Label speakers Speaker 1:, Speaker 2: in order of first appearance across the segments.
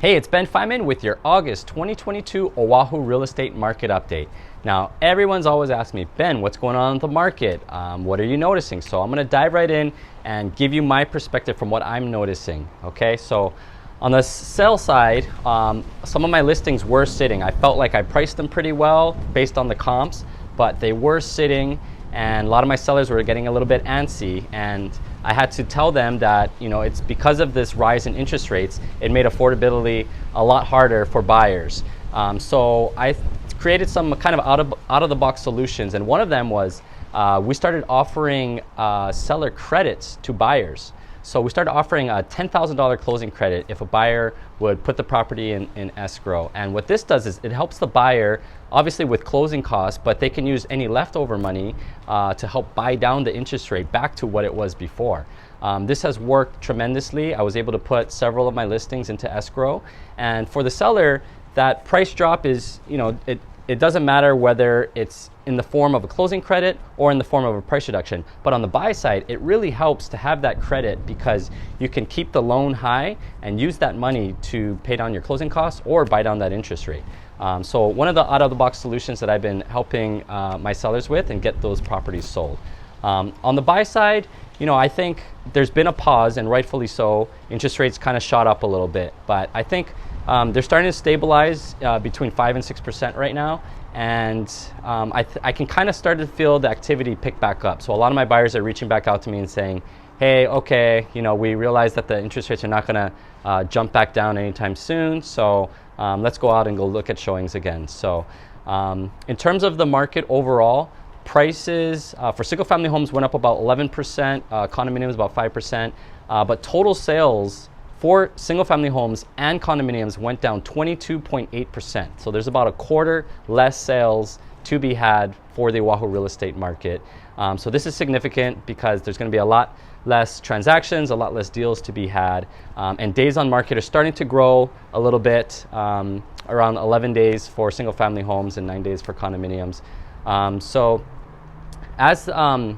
Speaker 1: Hey, it's Ben Feynman with your August 2022 Oahu real estate market update. Now, everyone's always asked me, Ben, what's going on in the market? What are you noticing? So I'm going to dive right in and give you my perspective from what I'm noticing. Okay, so on the sell side, some of my listings were sitting. I felt like I priced them pretty well based on the comps, but they were sitting, and a lot of my sellers were getting a little bit antsy, and I had to tell them that, it's because of this rise in interest rates, it made affordability a lot harder for buyers. So I created some kind of out of the box solutions, and one of them was we started offering seller credits to buyers. So we started offering a $10,000 closing credit if a buyer would put the property in escrow. And what this does is it helps the buyer, obviously with closing costs, but they can use any leftover money to help buy down the interest rate back to what it was before. This has worked tremendously. I was able to put several of my listings into escrow. And for the seller, that price drop is, it doesn't matter whether it's in the form of a closing credit or in the form of a price reduction. But on the buy side, it really helps to have that credit because you can keep the loan high and use that money to pay down your closing costs or buy down that interest rate. So one of the out-of-the-box solutions that I've been helping my sellers with and get those properties sold. On the buy side, I think there's been a pause, and rightfully so. Interest rates kind of shot up a little bit, but I think they're starting to stabilize between 5 and 6% right now, and I can kind of start to feel the activity pick back up. So a lot of my buyers are reaching back out to me and saying, hey, okay, we realize that the interest rates are not going to jump back down anytime soon, so let's go out and go look at showings again. So in terms of the market overall, prices for single family homes went up about 11%, condominiums about 5%, but total sales for single family homes and condominiums went down 22.8%. So there's about a quarter less sales to be had for the Oahu real estate market. So this is significant because there's going to be a lot less transactions, a lot less deals to be had, and days on market are starting to grow a little bit, around 11 days for single family homes and 9 days for condominiums. So as the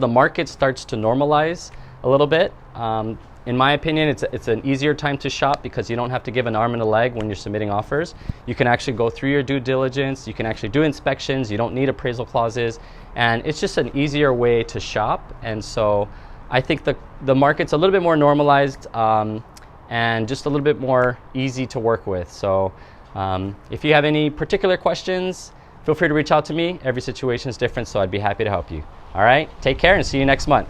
Speaker 1: market starts to normalize a little bit, in my opinion, it's an easier time to shop because you don't have to give an arm and a leg when you're submitting offers. You can actually go through your due diligence. You can actually do inspections. You don't need appraisal clauses, and it's just an easier way to shop. And so I think the market's a little bit more normalized and just a little bit more easy to work with. So if you have any particular questions, feel free to reach out to me. Every situation is different, so I'd be happy to help you. All right, take care and see you next month.